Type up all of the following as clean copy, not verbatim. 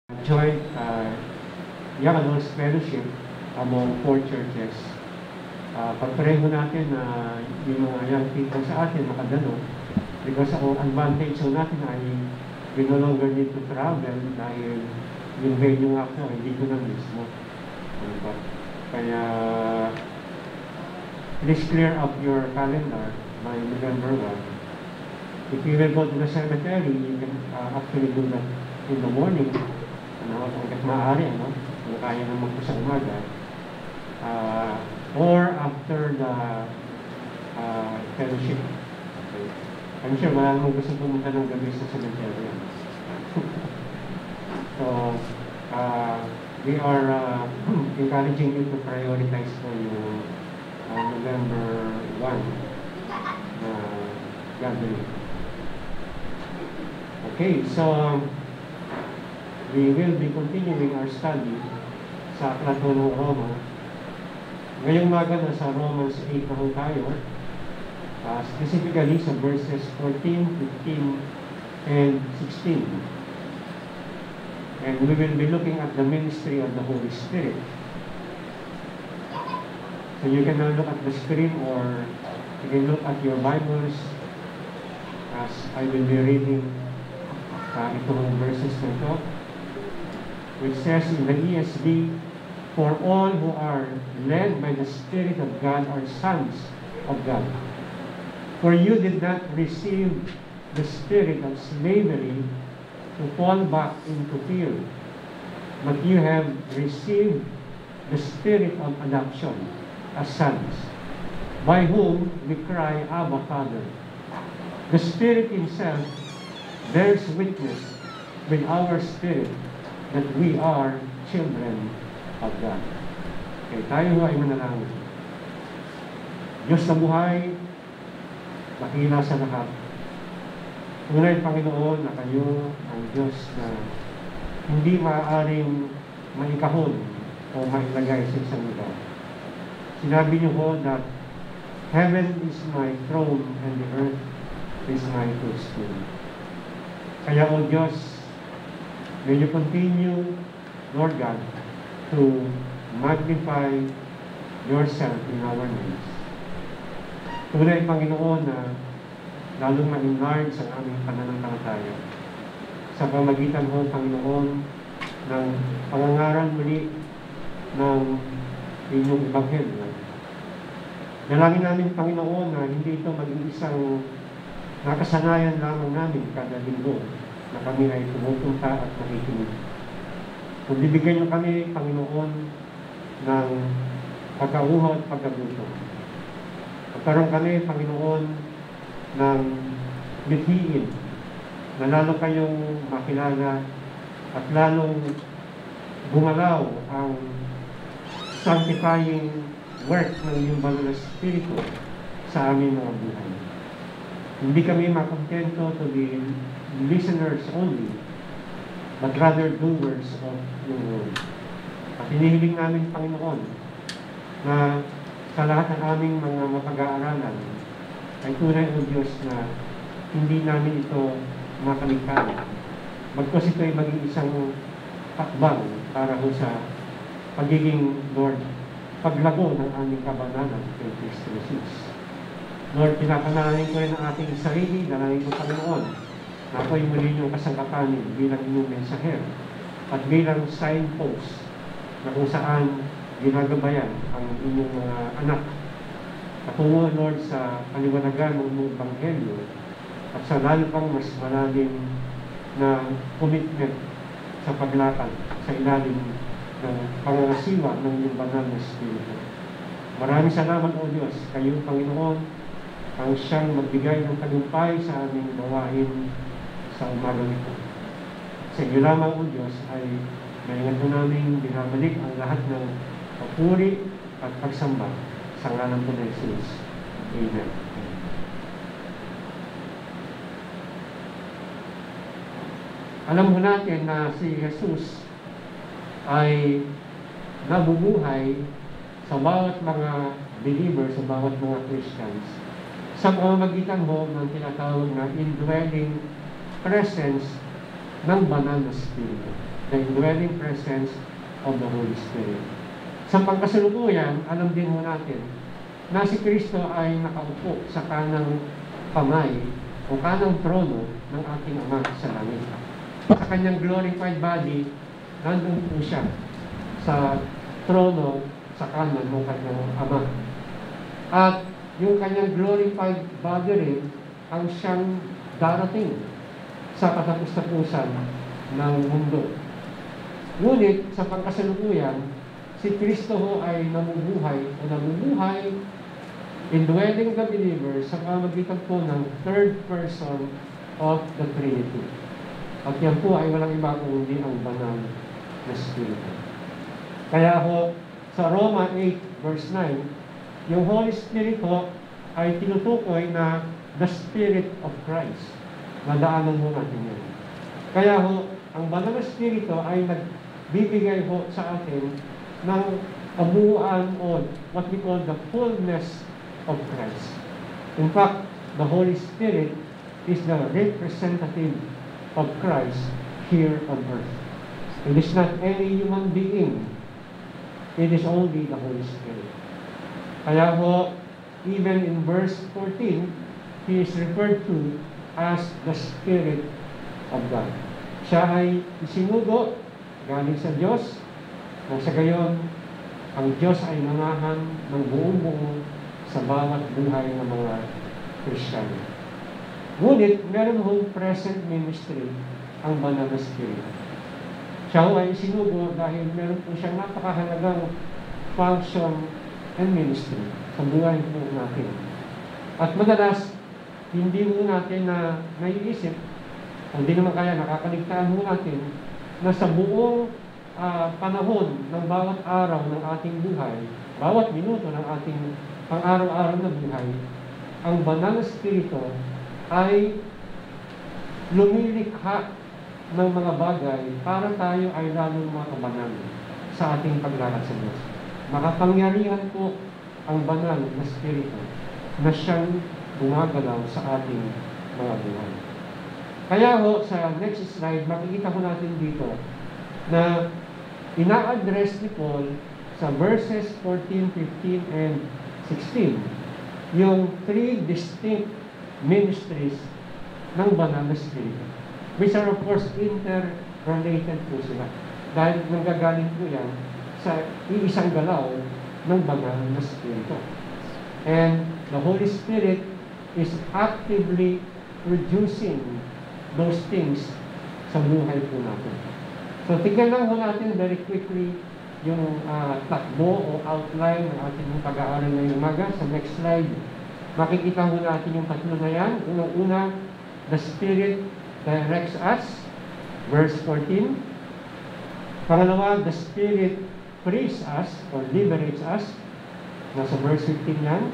joint young adults fellowship among 4 churches. Pagpareho natin na yung mga young people sa atin makadalo because ang advantage natin ay we no longer need to travel dahil yung venue nga po hindi ko na mismo. Kaya please clear up your calendar by November 1. If you will go to the cemetery, you can actually do that in the morning. Hanggat maaari, kung kaya naman po sa umaga. Or after the fellowship. Okay. I'm sure wala namang gusto pumunta ng gabi sa cemetery. So, we are encouraging you to prioritize for yung November 1 gathering. Okay, so we will be continuing our study sa aklat ng Roma. Ngayong maga na sa Romans 8 na tayo, specifically sa verses 14, 15, and 16. And we will be looking at the ministry of the Holy Spirit. So you can now look at the screen or you can look at your Bibles as I will be reading itong verses na ito, which says in the ESV, "For all who are led by the Spirit of God are sons of God. For you did not receive the spirit of slavery to fall back into fear, but you have received the spirit of adoption as sons, by whom we cry, Abba, Father." The Spirit Himself bears witness with our spirit that we are children of God. Okay, tayo ay manalangin. Diyos na buhay, dakila sa lahat. Tunay, Panginoon, na kayo ang Diyos na hindi maaaring maikahon o mailagay sa isang lugar. Sinabi niyo po that heaven is my throne and the earth is my footstool. Kaya, O Diyos, may you continue, Lord God, to magnify yourself in our midst. Tunay, Panginoon, na lalong ma-enlarge ang aming pananampalataya sa pamagitan ho, Panginoon, ng pangangaral muli ng inyong ebanghelyo. Dalangin namin, Panginoon, na hindi ito maging isang nakasanayan lamang namin kada linggo na kami ay pumupunta at nakikinig. Kung bibigyan niyo kami, Panginoon, ng pagkauhaw at pagkagutom. Magkaroon kami, Panginoon, ng mithiin na lalo kayong makilala at lalong gumalaw ang sanctifying work ng iyong banal na Espiritu sa aming mga buhay. Hindi kami makontento to be listeners only, but rather doers of your word. At hinihiling namin, Panginoon, na sa lahat ng aming mga mapag-aaralan ay tunay o Diyos na hindi namin ito makaligtaan. Bagkus ito ay maging isang takbang para ho sa pagiging, Lord, paglago ng aming kabanalan kay Kristo Jesus. Lord, pinapanalangin ko rin ang ating sarili, dalangin ko, Panginoon, na ako'y muli niyong kasangkapanin bilang inyong mensaher at bilang signpost na kung saan ginagabayan ang inyong mga anak. Patungo, Lord, sa paliwanagan ng inyong ebanghelyo at sa lalo pang mas malalim na commitment sa paglakad sa ilalim ng pangangasiwa ng inyong banal na Espiritu. Maraming salamat, O Diyos, kayo, Panginoon, ang siyang magbigay ng tagumpay sa aming gawain sa umaga nito. Sa iyo lamang, O Diyos, ay maingat mo namin binabalik ang lahat ng papuri at pagsamba sa ngalan po ng Jesus. Amen. Alam mo natin na si Jesus ay nabubuhay sa bawat mga believers, sa bawat mga Christians, sa pamamagitan ho ng tinatawag na indwelling presence ng banal na Espiritu. the indwelling presence of the Holy Spirit. Sa pagkasalukuyan, alam din mo natin na si Kristo ay nakaupo sa kanang kamay o kanang trono ng ating Ama sa langit. Sa kanyang glorified body, nandun po siya sa trono sa kanan ng kanyang Ama. At yung kanyang glorified body rin ang siyang darating sa katapus-tapusan ng mundo. Ngunit sa pagkasalukuyan, si Kristo ho ay namumuhay, indwelling the believer sa pamamagitan po ng third person of the Trinity. At yan po ay walang iba kundi ang banal na Espiritu. Kaya ho, sa Roma 8 verse 9, yung Holy Spirit ho ay tinutukoy na the Spirit of Christ. Nadaanan mo natin yan. Kaya ho, ang banal na Espiritu ay nagbibigay ho sa atin ng kabuuan o what we call the fullness of Christ. In fact, the Holy Spirit is the representative of Christ here on earth. It is not any human being. It is only the Holy Spirit. Kaya ho, even in verse 14, He is referred to as the Spirit of God. Siya ay isinugo galing sa Diyos, nang sa gayon, ang Diyos ay nangahan ng buong-buo sa bawat buhay ng mga Kristiyano. Ngunit, meron hong present ministry ang banal na Espiritu. Siya ay isinugo dahil meron po siyang napakahalagang function and ministry sa buhay po natin. At madalas, hindi mo natin na naiisip, hindi naman kaya nakakaligtaan mo natin na sa buong panahon ng bawat araw ng ating buhay, bawat minuto ng ating pang-araw-araw na buhay, ang banal na Espiritu ay lumilikha ng mga bagay para tayo ay lalong makabanal sa ating paglalakad sa Diyos. Makapangyarihan po ang banal na Espiritu na siyang gumagalaw sa ating mga buhay. Kaya ho, sa next slide, makikita ko natin dito na ina-address ni Paul sa verses 14, 15, and 16 yung three distinct ministries ng banal na Espiritu. Which are of course interrelated po sila. Dahil nanggagaling po yan sa iisang galaw ng banal na Espiritu. And the Holy Spirit is actively producing those things sa buhay po natin. So, tignan lang po natin very quickly yung takbo o outline ng ating pag-aaral ngayong umaga. Sa next slide, makikita po natin yung tatlo na yan. Unang-una, the Spirit directs us, verse 14. Pangalawa, the Spirit frees us or liberates us, nasa verse 15 yan.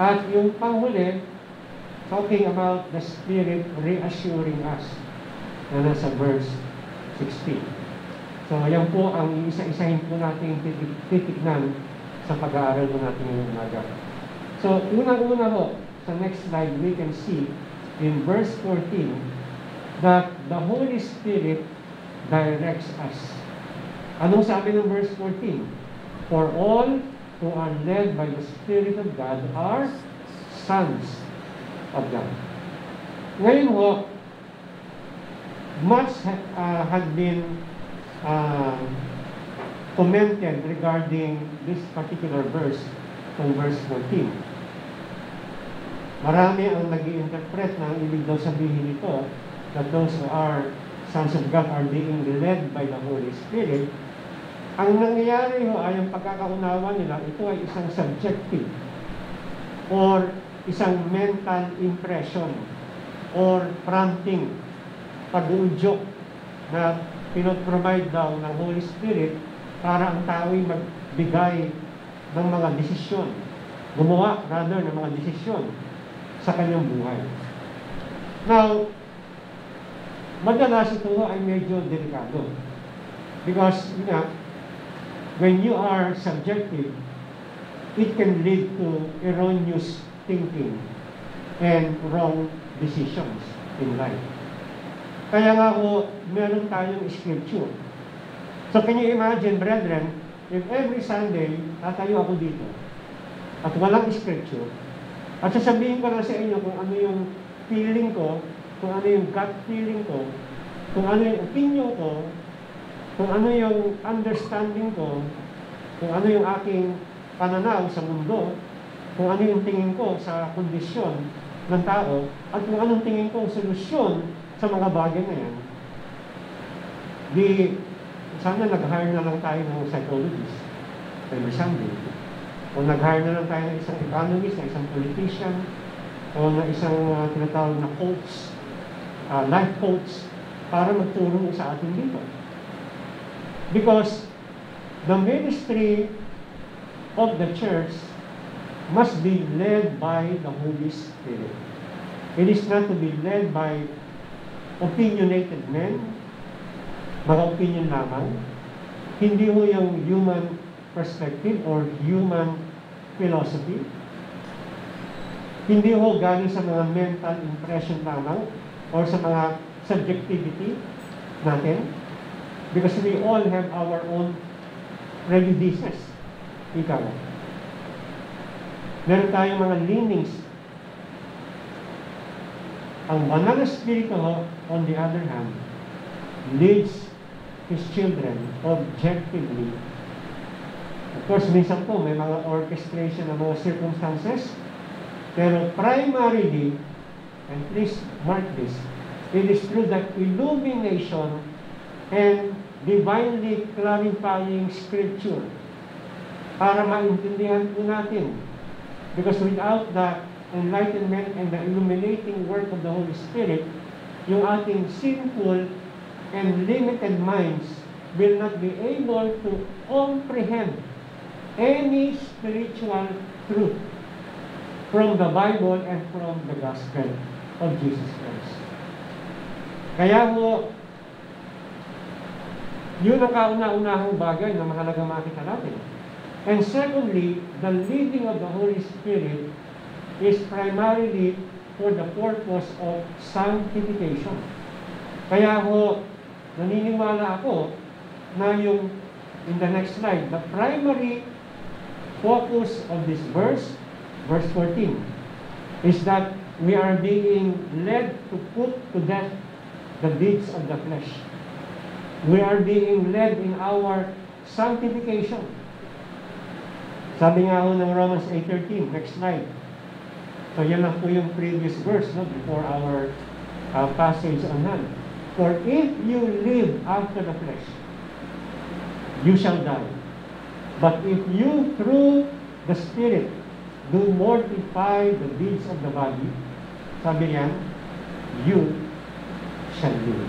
At yung panghuli, talking about the Spirit reassuring us, na nasa verse 16. So, yan po ang isa-isahin po natin titignan sa pag-aaral po natin ngayong umaga. So, unang-una po, sa next slide, we can see in verse 14 that the Holy Spirit directs us. Anong sabi ng verse 14? For all who are led by the Spirit of God are sons of God. Ngayon po, much had been commented regarding this particular verse from verse 14. Marami ang nag-i-interpret na ang ibig daw sabihin nito that those who are sons of God are being led by the Holy Spirit. Ang nangyayari ho ay ang pagkakaunawa nila, ito ay isang subjective or isang mental impression or prompting, pag-uudyok na pinoprovide daw ng Holy Spirit para ang tao'y magbigay ng mga desisyon, gumawa rather ng mga desisyon sa kanyang buhay. Now, madalas ito ay medyo delikado because when you are subjective, it can lead to erroneous thinking and wrong decisions in life. Kaya nga po, meron tayong scripture So can you imagine, brethren, if every Sunday, tatayo ako dito, at walang scripture, at sasabihin ko lang sa inyo kung ano yung feeling ko, kung ano yung gut feeling ko, kung ano yung opinion ko, kung ano yung understanding ko, kung ano yung aking pananaw sa mundo, kung ano yung tingin ko sa kondisyon ng tao, at kung anong tingin ko solusyon sa mga bagay na yan, di sana nag-hire na lang tayo ng psychologist every Sunday. O nag-hire na lang tayo ng isang economist, na isang politician, o na isang tinatawag na coach, life coach, para magtulong sa atin dito. Because the ministry of the church must be led by the Holy Spirit. It is not to be led by opinionated men, mga opinion lamang. Hindi ho yung human perspective or human philosophy. Hindi ho galing sa mga mental impression lamang or sa mga subjectivity natin. Because we all have our own prejudices. Ikaw. Meron tayong mga leanings. Ang banal na spirito ho, on the other hand, leads his children objectively. Of course, minsan po may mga orchestration ng mga circumstances, pero primarily, and please mark this, it is through the illumination and divinely clarifying scripture para maintindihan po natin. Because without the enlightenment and the illuminating work of the Holy Spirit, yung ating sinful and limited minds will not be able to comprehend any spiritual truth from the Bible and from the gospel of Jesus Christ. Kaya mo, yun ang kauna-unahang bagay na mahalagang makita natin. And secondly, the leading of the Holy Spirit is primarily for the purpose of sanctification. Kaya ho, naniniwala ako na yung, in the next slide, the primary focus of this verse 14, is that we are being led to put to death the deeds of the flesh. We are being led in our sanctification. Sabi nga ho ng Romans 8:13, next slide. So yan lang po yung previous verse, no, before our passage on hand. For if you live after the flesh, you shall die. But if you through the Spirit do mortify the deeds of the body, sabi niyan, you shall live.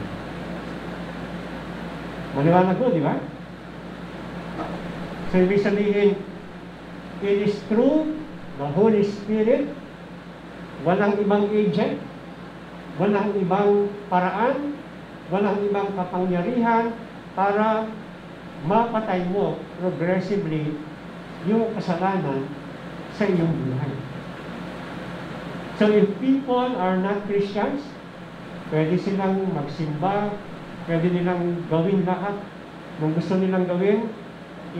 Maliwanag po, di ba? So ibig sabihin, it is through the Holy Spirit, walang ibang agent, walang ibang paraan, walang ibang kapangyarihan para mapatay mo progressively yung kasalanan sa iyong buhay. So if people are not Christians, pwede silang magsimba, pwede nilang gawin lahat ng gusto nilang gawin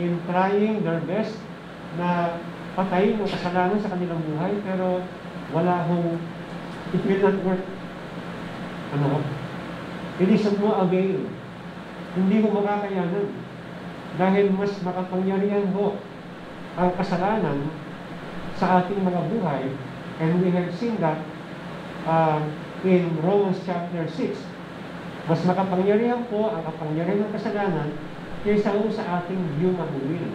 in trying their best na patayin ang kasalanan sa kanilang buhay, pero wala hong, it will not work. Ano? It is of no avail. Hindi mo makakayanan. Dahil mas makapangyarihan ho ang kasalanan sa ating mga buhay. And we have seen that in Romans chapter 6. Mas makapangyarihan po ang kapangyarihan ng kasalanan kaysa sa ating human will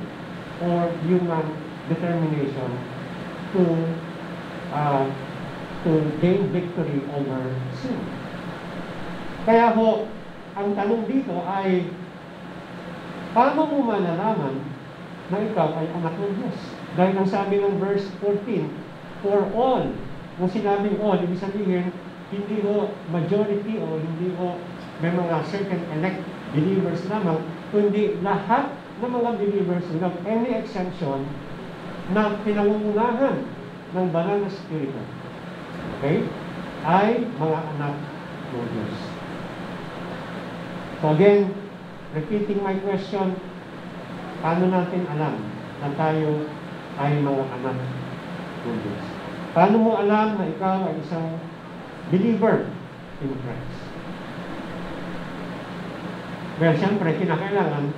or human determination to gain victory over sin. Kaya ho, ang tanong dito ay, paano mo malalaman na ikaw ay anak ng Diyos? Dahil ang sabi ng verse 14, for all, kung sinabing all, ibig sabihin, hindi ho majority o hindi ho may mga certain elect believers lamang, kundi lahat ng mga believers without any exemption na pinangungunahan ng banal na spirito, okay, ay mga anak ng Diyos. So again, repeating my question, paano natin alam na tayo ay mga anak ng Diyos? Paano mo alam na ikaw ay isang believer in Christ? Well, siyempre, kinakailangan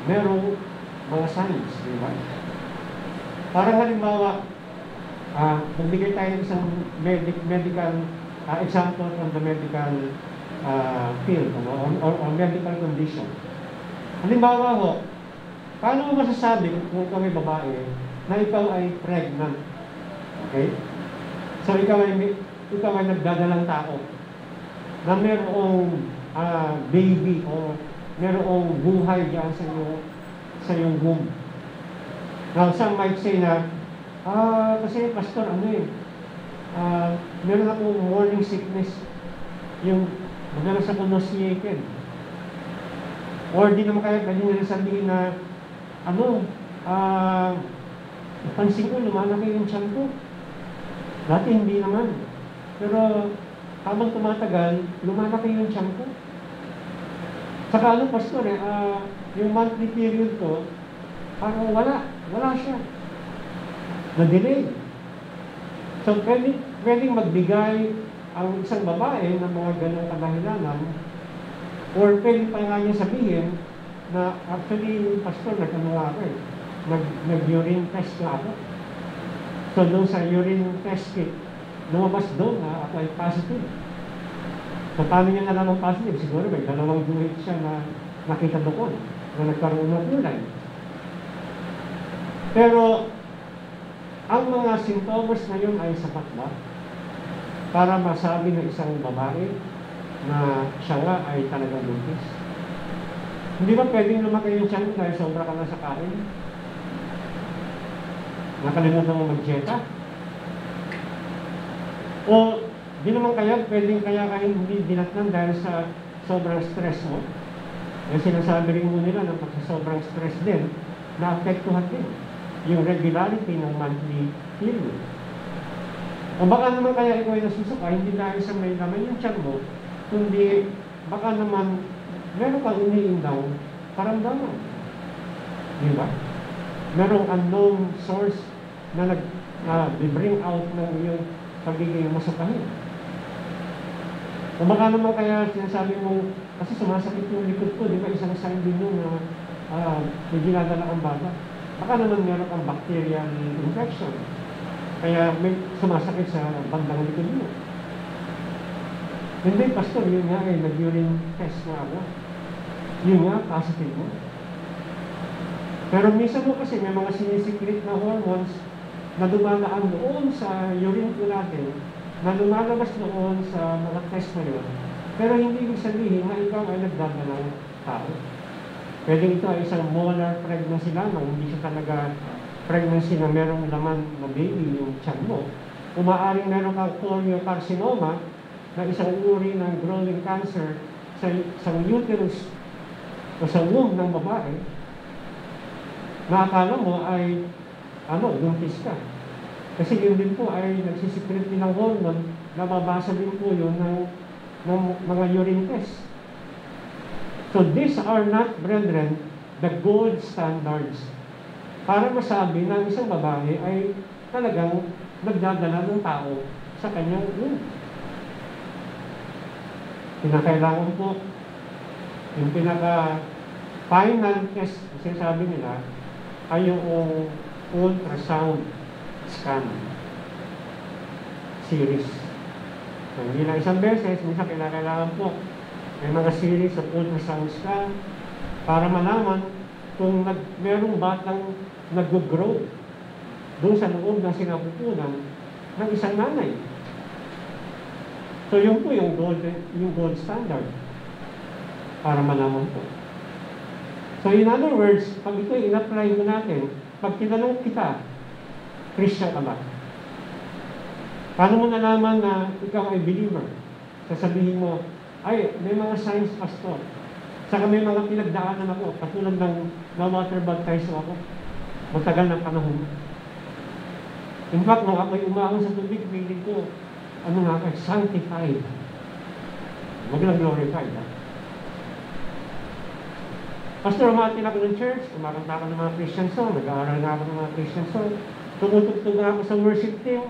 merong mga signs, di ba? Parang halimbawa, magbigay tayo ng isang medical example from the medical field, or medical condition. Halimbawa ho, paano mo masasabi kung ikaw ay babae na ikaw ay pregnant? Okay? So ikaw ay nagdadalang tao na merong baby o merong buhay diyan sa iyong womb. Now, some might say na, kasi pastor, meron akong morning sickness, yung madalas ako nauseated. Or di naman kaya pwede nila sabihin na, napansin ko, lumalaki yung tiyan ko. Dati hindi naman. Pero habang tumatagal, lumalaki yung tiyan ko. Saka pastor, yung monthly period ko, parang wala siya. Na-delay. So, pwedeng magbigay ang isang babae ng mga ganong kadahilanan, or pwede pa nga niya sabihin na actually, pastor, nag-urine test na ako. So, doon sa urine test kit, lumabas doon na ako ay positive. So, paano niya nalaman positive? Siguro may dalawang duhit siya na nakita doon, na nagkaroon ng kulay. Pero, ang mga sintomas na yun ay sapat ba para masabi ng isang babae na siya nga ay talagang buntis? Hindi ba pwedeng lumaki yung tiyan dahil sobra ka na sa kain? Nakalimutan mo mag-dieta? O di naman kaya pwedeng kaya hindi dinatnan dahil sa sobrang stress mo? Yung sinasabi rin mo nila na pag sa sobrang stress din, na-apektuhan din yung regularity ng monthly period. O baka naman kaya ikaw ay nasusuka, hindi dahil sa may laman yung tiyan mo, kundi baka naman meron kang iniindaw karamdaman. Di ba? Merong unknown source na nag-bring out ng iyong pagiging masukahin. O baka naman kaya sinasabi mo, kasi sumasakit yung likod ko, di ba isang sign din yun na may ginadala kang bata. Baka naman meron kang bacterial infection. Kaya may sumasakit sa bandang likod mo. Hindi, pastor, yun nga eh, nag-urine test na ako. Yun nga, positive mo. Pero minsan mo kasi may mga sinisikret na hormones na dumadaan doon sa urine ko natin, na lumalabas doon sa mga test na yun. Pero hindi ibig sabihin na ikaw ay nagdadalang tao. Pwede ito ay isang molar pregnancy lamang, hindi siya talaga pregnancy na merong laman na baby yung tiyan mo. Kung maaaring meron kang choriocarcinoma na isang uri ng growing cancer sa uterus o sa womb ng babae, na akala mo ay buntis ka. Kasi yun din po ay nagsisikret din ng hormone na mabasa din po yun ng mga urine test. So these are not, brethren, the gold standards para masabi na isang babae ay talagang nagdadala ng tao sa kanyang womb. Pinakailangan po yung pinaka-final test, sinasabi nila, ay yung ultrasound scan series. So, hindi lang isang beses, minsan kailangan po may mga series of ultrasound scan para malaman kung merong batang nag-grow doon sa loob ng sinapupunan ng isang nanay. So, yun po yung gold standard para malaman po. So, in other words, pag ito in-apply mo natin, pag tinanong kita, Christian ka ba? Paano mo nalaman na ikaw ay believer? Sasabihin mo, ay, may mga signs, pastor. Saka may mga pinagdaanan ako, katulad ng na-water baptize ako. Matagal ng panahon. In fact, nung ako'y umahon sa tubig, feeling ko, sanctified. Huwag lang glorified, ha? Pastor, umatin ako ng church, kumakanta ako ng mga Christian song, nag-aaral na ako ng mga Christian song, tumutugtog na ako sa worship team,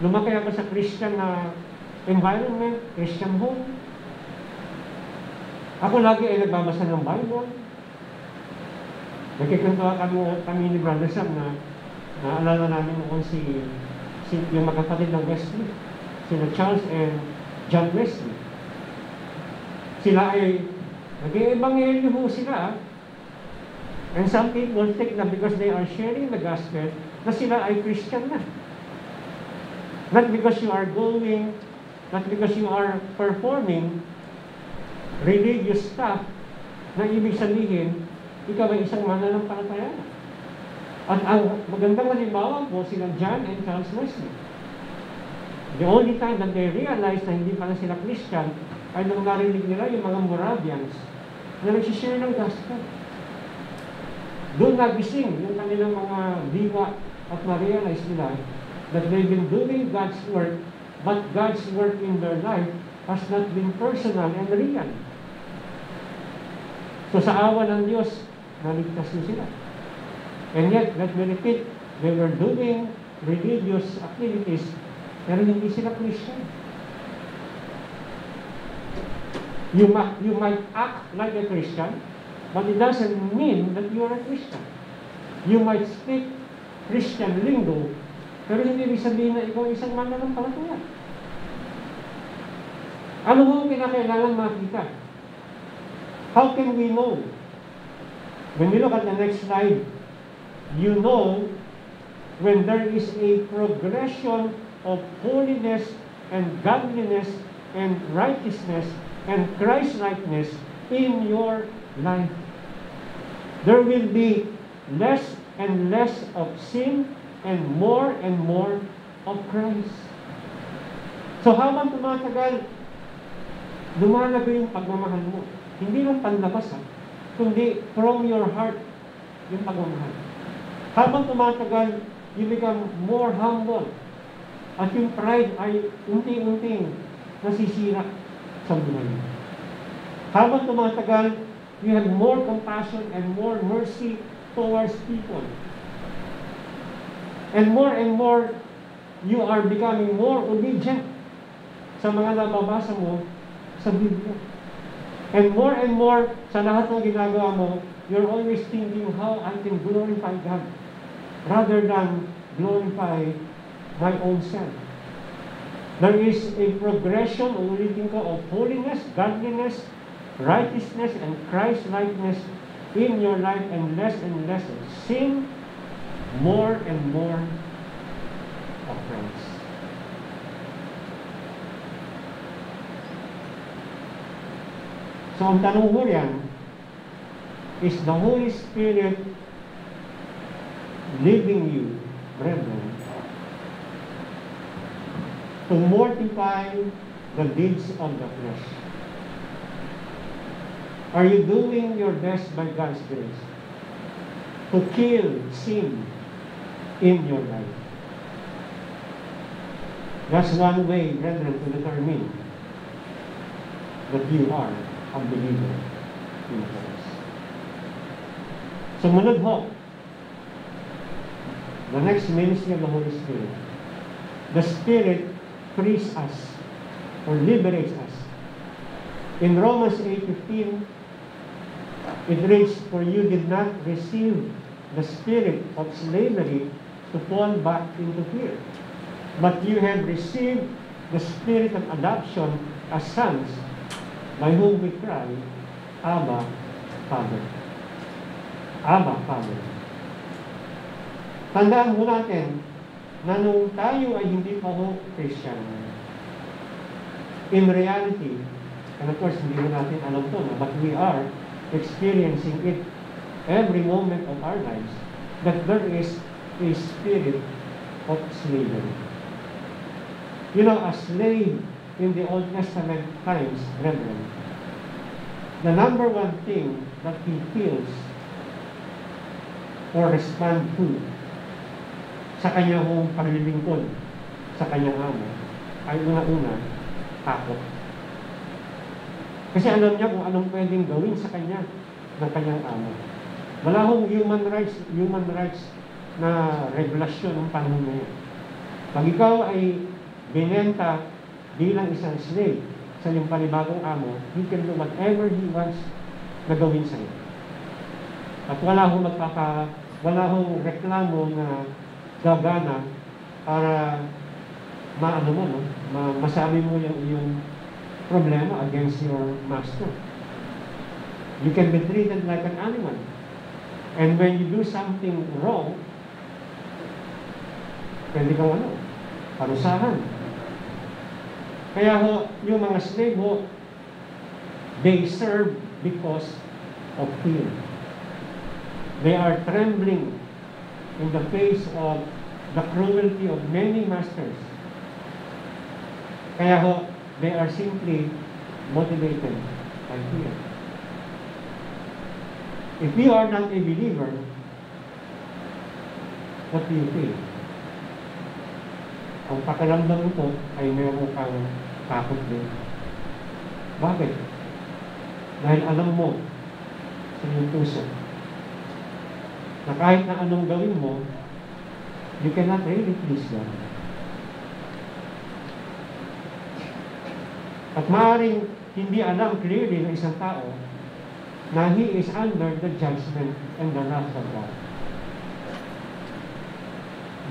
lumaki ako sa Christian na environment, Christian home. Ako lagi ay nagbabasa ng Bible. Nagkikuntuhan kami ni Brother Sam na naalala namin kung yung magkapatid ng Wesley, sila Charles and John Wesley. Sila ay nag-i-ebanghelyo ho sila. And some people think that because they are sharing the gospel, na sila ay Christian na. Not because you are going, not because you are performing religious stuff, na ibig sabihin, ikaw ay isang mananampalataya. At ang magandang halimbawa po, sila John and Charles Wesley. The only time that they realize na hindi pala sila Christian, ay nung narinig nila yung mga Moravians na nagsishare ng gospel. Doon nagising yung kanilang mga diwa at na-realize nila that they've been doing God's work, but God's work in their life has not been personal and real. So sa awa ng Diyos, naligtas na sila. And yet, let me repeat, they were doing religious activities, pero hindi sila Christian. You might act like a Christian, but it doesn't mean that you are a Christian. You might speak Christian lingo, pero hindi ibig sabihin na ikaw isang mananampalataya. Ano ho kinakailangan makita? How can we know? When we look at the next slide, you know when there is a progression of holiness and godliness and righteousness and Christ-likeness in your life. There will be less and less of sin and more of Christ. So habang tumatagal, lumalago yung pagmamahal mo. Hindi lang panlabas, kundi from your heart yung pagmamahal. Habang tumatagal, you become more humble. At yung pride ay unti-unting nasisira sa buhay. Habang tumatagal, you have more compassion and more mercy towards people. And more, you are becoming more obedient sa mga nababasa mo sa Biblia. And more, sa lahat ng ginagawa mo, you're always thinking how I can glorify God rather than glorify my own self. There is a progression, ulitin ko, of holiness, godliness, righteousness, and Christ-likeness in your life, and less of sin, more and more of Christ. So ang tanong mo yan, is the Holy Spirit leading you, brethren, to mortify the deeds of the flesh? Are you doing your best by God's grace to kill sin in your life? That's one way, brethren, to determine that you are a believer in Christ. Sumunod ho, the next ministry of the Holy Spirit. The Spirit frees us or liberates us. In Romans 8:15, it reads, "For you did not receive the spirit of slavery to fall back into fear, but you have received the spirit of adoption as sons, by whom we cry, Abba, Father." Abba, Father. Tandaan mo natin na nung tayo ay hindi pa ho Christian, in reality, and of course, hindi mo natin alam to, but we are experiencing it every moment of our lives, that there is a spirit of slavery. You know, a slave in the Old Testament times, brethren, the number one thing that he feels or respond to sa kanyang paglilingkod sa kanyang amo ay una-una, takot. Kasi alam niya kung anong pwedeng gawin sa kanya ng kanyang amo. Wala hong human rights na regulasyon ng panahon na yan. Pag ikaw ay binenta bilang isang slave sa iyong panibagong amo, he can do whatever he wants na gawin sa iyo. At wala hong reklamo na gagana para maano mo, no? Masabi mo yung iyong problema against your master. You can be treated like an animal. And when you do something wrong, pwede kang parusahan. Kaya yung mga slave they serve because of fear. They are trembling in the face of the cruelty of many masters. Kaya they are simply motivated by fear. If you are not a believer, what do you feel? Ang pakiramdam ito ay meron kang takot din. Bakit? Dahil alam mo sa iyong puso na kahit na anong gawin mo, you cannot really please God. At maaaring hindi alam clearly ng isang tao na he is under the judgment and the wrath of God.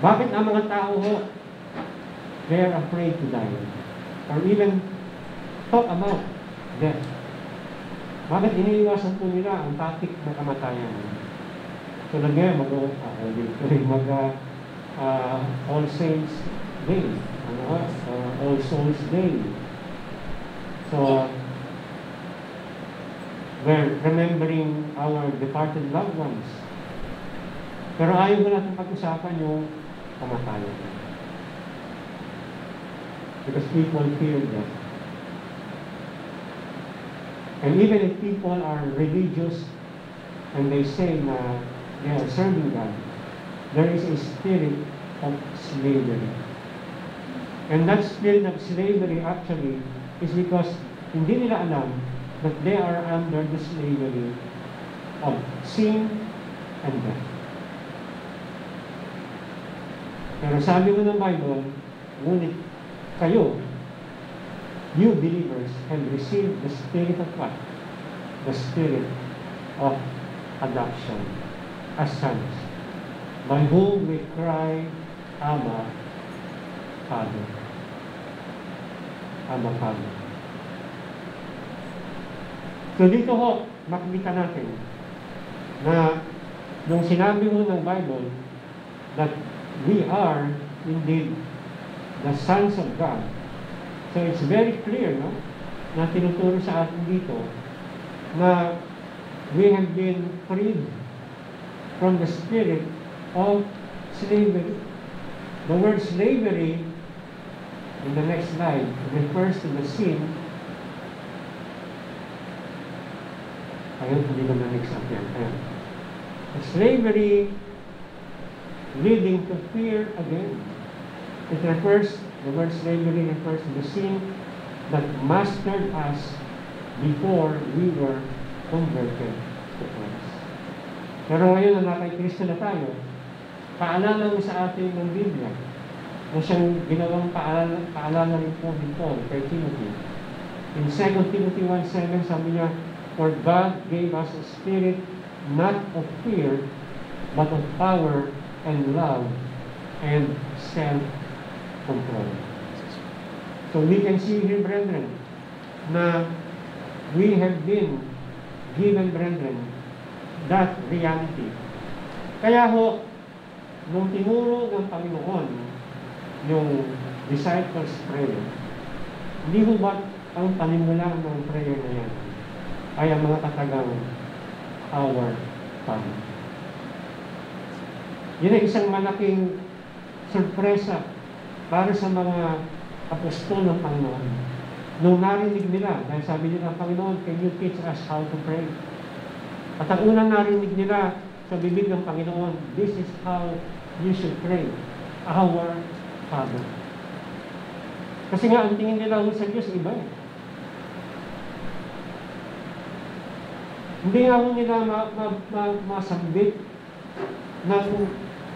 Bakit ang mga tao they are afraid to die or even talk about death? Bakit iniiwasan po nila ang topic ng kamatayan? So ngayon All Saints Day, All Souls Day. So we're remembering our departed loved ones. Pero ayaw mo natin pag-usapan yung kamatayan. Because people fear death. And even if people are religious and they say na they are serving God, there is a spirit of slavery. And that spirit of slavery actually is because hindi nila alam that they are under the slavery of sin and death. Pero sabi mo ng Bible, ngunit kayo, you believers, have received the spirit of what? The spirit of adoption as sons, by whom we cry, Abba, Father. Abba, Father. So dito makikita natin na nung sinabi mo ng Bible that we are indeed the sons of God. So it's very clear, no? Na tinuturo sa atin dito na we have been freed from the spirit of slavery. The word slavery in the next slide refers to the sin. Ayun, hindi ko na-mix up yan. Slavery leading to fear again. The word slavery refers to the sin that mastered us before we were converted to Christ. Pero ngayon na kay Kristo na tayo, paalala mo sa atin ng Biblia na siyang ginawang paalala rin po ni Paul kay Timothy. In 2 Timothy 1:7, sabi niya, for God gave us a spirit not of fear, but of power and love and self-control. So we can see here, brethren, na we have been given, brethren, that reality. Kaya nung tinuro ng Panginoon yung disciples' prayer, hindi ba ang panimula ng prayer na yan ay ang mga katagang Our Father. Yun ay isang malaking sorpresa para sa mga apostol ng Panginoon. Nung narinig nila, dahil sabi nila ng Panginoon, can you teach us how to pray? At ang unang narinig nila sa bibig ng Panginoon, this is how you should pray, Our Father. Kasi nga, ang tingin nila sa Diyos, iba eh. Hindi nga ho nila masambit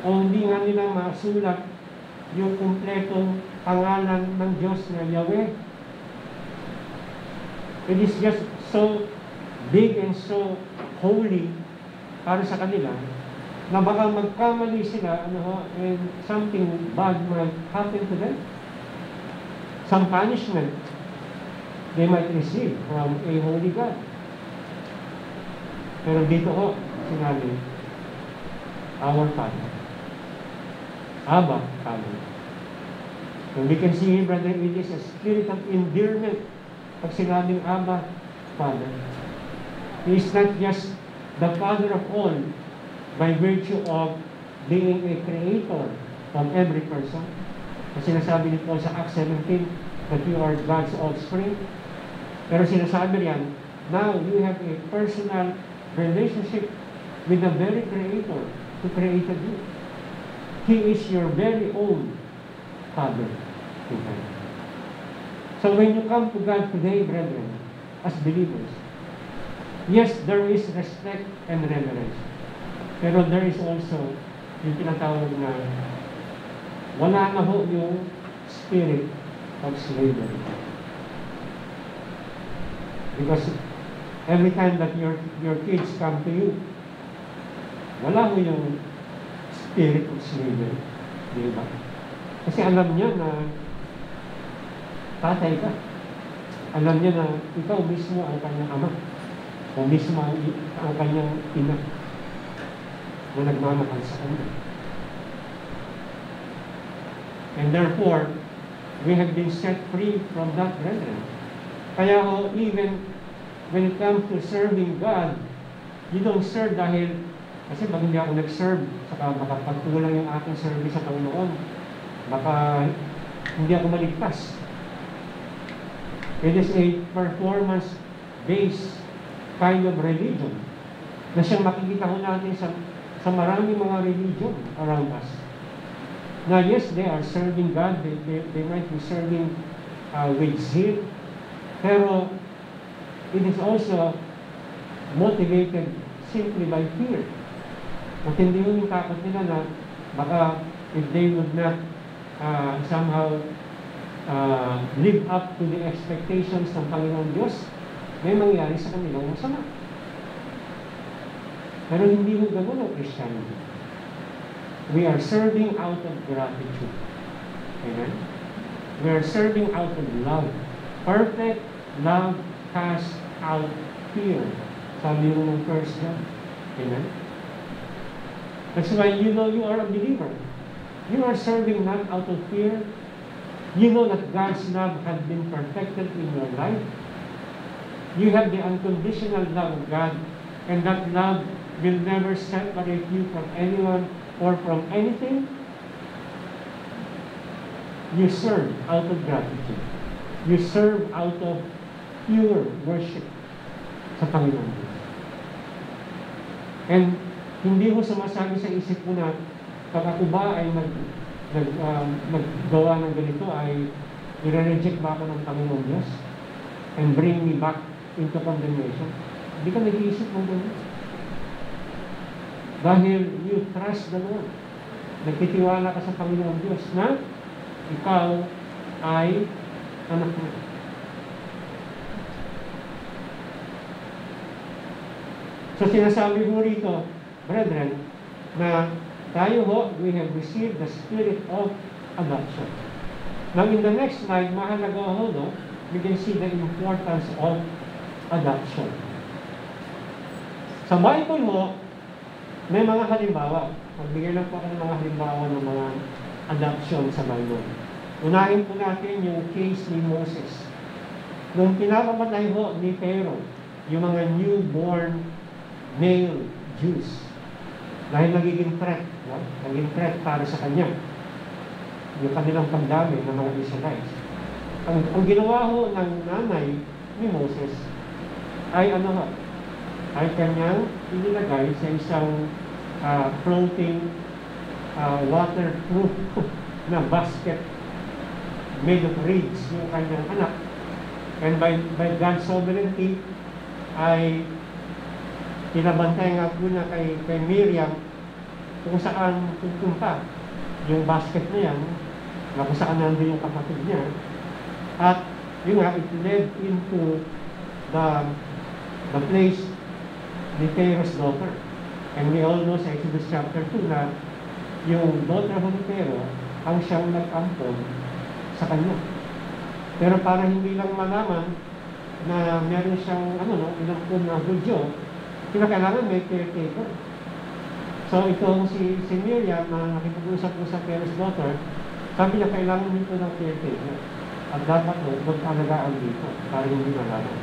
o hindi nga nila masulat yung kumpletong pangalan ng Diyos na Yahweh. It is just so big and so holy para sa kanila na baka magkamali sila and something bad might happen to them. Some punishment they might receive from a holy God. Pero dito ho, sinabi, our Father. Abba, Father. And we can see here, brother, it is a spirit of endearment pag sinabing Abba, Father. He is not just the Father of all by virtue of being a creator of every person. Kasi sinasabi ni Paul sa Acts 17 that you are God's offspring. Pero sinasabi riyan, now you have a personal relationship with the very Creator who created you. He is your very own Father in heaven. So when you come to God today, brethren, as believers, yes, there is respect and reverence. Pero there is also yung tinatawag na wala na ho yung spirit of slavery. Because every time that your kids come to you, wala ho yung spirit of slavery. Di ba? Kasi alam niya na tatay ka. Alam niya na ikaw mismo ang kanyang ama. O mismo ang kanyang ina na nagmamahal sa kanya. And therefore, we have been set free from that, brethren. Kaya ho, even when it comes to serving God, you don't serve dahil, kasi pag hindi ako nag-serve, saka makapagtulang yung aking service sa Panginoon, baka hindi ako maligtas. It is a performance-based kind of religion na siyang makikita ho natin sa maraming mga religion around us. Now, yes, they are serving God. They might be serving with zeal. Pero it is also motivated simply by fear. At hindi yung takot nila na baka if they would not somehow live up to the expectations ng Panginoon Diyos, may mangyari sa kanilang masama. Pero hindi mo ganun ang Christianity. We are serving out of gratitude. Amen? We are serving out of love. Perfect love casts out fear. Sabi mo ng 1 John. Amen? That's why you know you are a believer. You are serving not out of fear. You know that God's love has been perfected in your life. You have the unconditional love of God, and that love will never separate you from anyone or from anything. You serve out of gratitude. You serve out of pure worship sa Panginoon Diyos. And hindi ko sumasabi sa isip ko na pag ako ba ay naggawa ng ganito ay i-reject ba ako ng Panginoon Diyos and bring me back into condemnation. Hindi ka nag-iisip ng ganito. Dahil you trust the Lord. Nagtitiwala ka sa Panginoon Diyos na ikaw ay anak mo. So sinasabi mo rito, brethren, na tayo ho, we have received the spirit of adoption. Now in the next slide, mahalaga ho, no? We can see the importance of adoption. Sa Bible ho, may mga halimbawa. Magbigay lang po ako ng mga halimbawa ng mga adoption sa Bible. Unahin po natin yung case ni Moses. Nung pinapamatay ho ni Pharaoh, yung mga newborn male Jews, dahil nagiging threat, no? Naging threat para sa kanya, yung kanilang pagdami ng mga Israelites. Ang ginawa ho ng nanay ni Moses ay ay kanyang inilagay sa isang floating waterproof na basket made of reeds yung kanyang anak. And by God's sovereignty ay pinabantay nga po niya kay Miriam kung saan pupunta yung basket na yan, na kung saan nandun yung kapatid niya. At yun nga, it led into the place ni Pharaoh's daughter. And we all know sa Exodus chapter 2 na yung daughter ni Pharaoh ang siyang nag-ampon sa kanya. Pero para hindi lang malaman na meron siyang inampon na Hudyo, kinakailangan may caretaker. So itong si Miriam na nakipag-usap po sa Pharaoh's daughter, sabi niya kailangan nito ng caretaker. At dapat mag-alagaan dito para hindi malaman.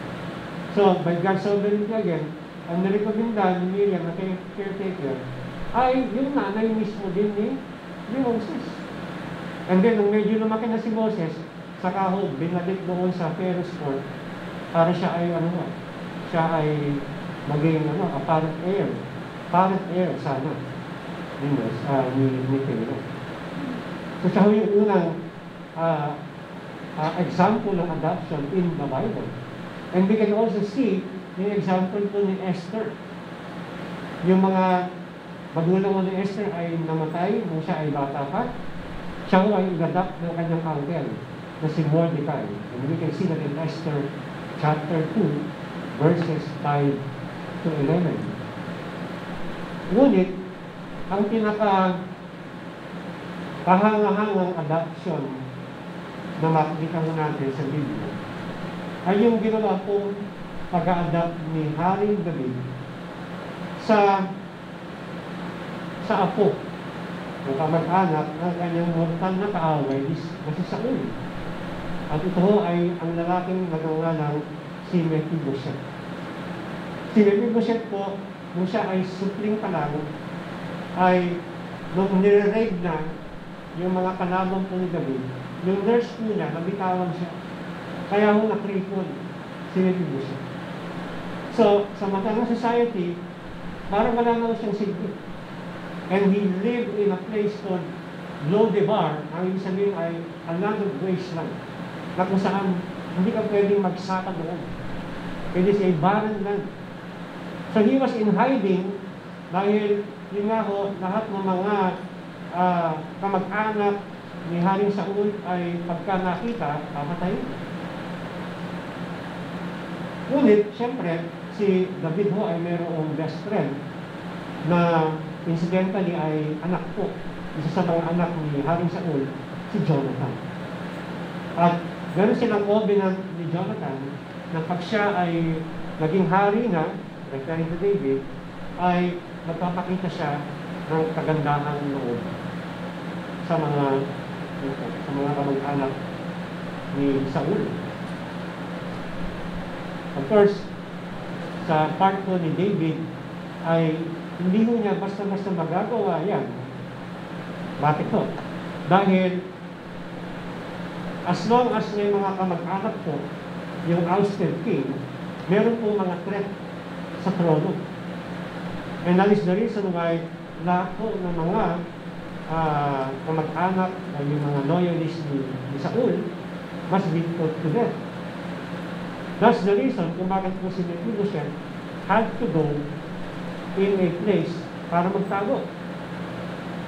So by God's sovereignty again, ang nirekomenda ni Miriam na caretaker ay yung nanay mismo din ni Moses. And then nung medyo lumaki na si Moses, saka binalik doon sa Pharaoh's court para siya ay maging apparent heir sana ni Pharaoh. So siya yung unang example ng adoption in the Bible. And we can also see yung example po ni Esther. Yung mga magulang ni Esther ay namatay nung siya ay bata pa. Siya ay inadopt ng kanyang uncle na si Mordecai. And we can see that in Esther chapter 2 verses 5 to 11. Ngunit, ang kahanga-hangang adoption na makikita mo natin sa Biblia ay yung ginawa pong pag-a-adopt ni Haring David sa apo o kamag-anak ng kanyang mortal na kaaway na si Saul. At ito ay ang lalaking nagngangalang si Mephibosheth. Si Mephibosheth po, nung siya ay supling pa lang, ay nung nire-raid na yung mga kalaban po ni David, yung nurse po niya, nabitawan siya. Kaya ho nakripon si Mephibosheth. So, sa mata ng society, parang wala na siyang silbi. And he lived in a place called Lo-debar. Ang ibig sabihin ay another wasteland, na kung saan hindi ka pwedeng magsaka doon. It is a barren land. So he was in hiding dahil yun nga ho, lahat ng mga kamag-anak ni Haring Saul ay pagka nakita, papatayin. Ngunit, siyempre, si David ho ay mayroong best friend na incidentally ay anak po. Isa sa mga anak ni Haring Saul, si Jonathan. At gano'n silang covenant ni Jonathan na pag siya ay naging hari na, referring to David, ay magpapakita siya ng kagandahan loob sa mga kamag-anak ni Saul. Of course, sa part ko ni David ay hindi mo niya basta-basta magagawa yan. Bakit to? Dahil as long as may mga kamag-anak po, yung ousted king, meron po mga threat sa trono. And that is the reason why lahat po ng mga kamag-anak o yung mga loyalists ni Saul must be put to death. That's the reason kung bakit po si Mephibosheth had to go in a place para magtago.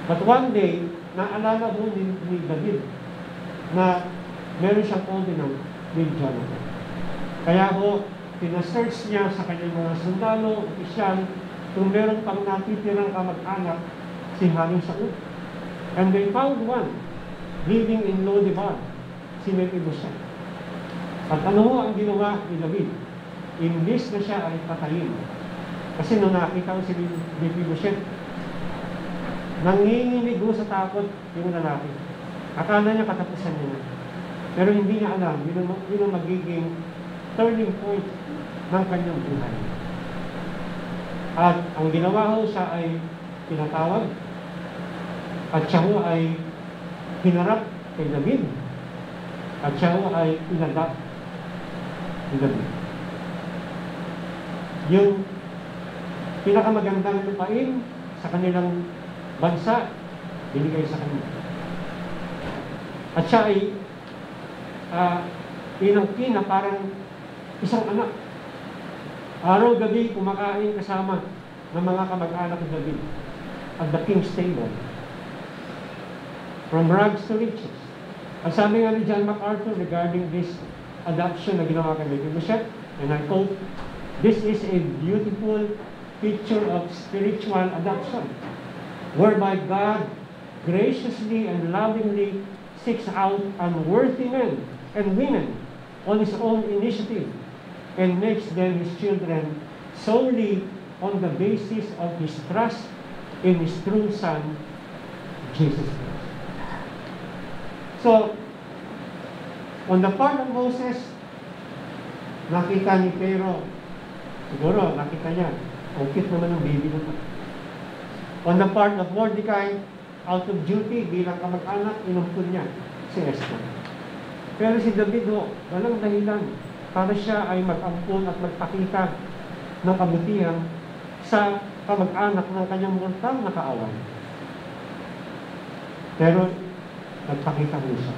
But one day, naalala po ni David na meron siyang covenant with Jonathan. Kaya po, pinasearch niya sa kanyang mga sundalo, opisyal, kung meron pang natitirang kamag-anak si Haring Saul. And they found one living in Lo-debar, si Mephibosheth. At ano ho ang ginawa ni David? Imbis na siya ay patayin. Kasi nung nakita ko si Mephibosheth, nanginginig ho sa takot yung lalaki. Akala niya katapusan niya. Pero hindi niya alam, yun ang magiging turning point ng kanyang buhay. At ang ginawa ho, siya ay pinatawag. At siya ho ay hinarap kay David. At siya ho ay inadapt ni David. Yung pinakamagandang lupain sa kanilang bansa, binigay sa kanya. At siya ay inangkin na parang isang anak. Araw-gabi kumakain kasama ng mga kamag-anak ni David at the king's table. From rags to riches. Ang sabi nga ni John MacArthur regarding this adoption na ginawa kay Mephibosheth, and I quote, "This is a beautiful picture of spiritual adoption, whereby God graciously and lovingly seeks out unworthy men and women on His own initiative and makes them His children solely on the basis of His trust in His true Son, Jesus Christ." So, on the part of Moses, nakita ni Pharaoh, siguro nakita niya, ang cute naman ng baby na to. On the part of Mordecai, out of duty, bilang kamag-anak, inumpun niya si Esther. Pero si David, walang dahilan para siya ay mag-ampun at magpakita ng kabutihan sa kamag-anak ng kanyang mortal na kaaway. Pero nagpakita mo siya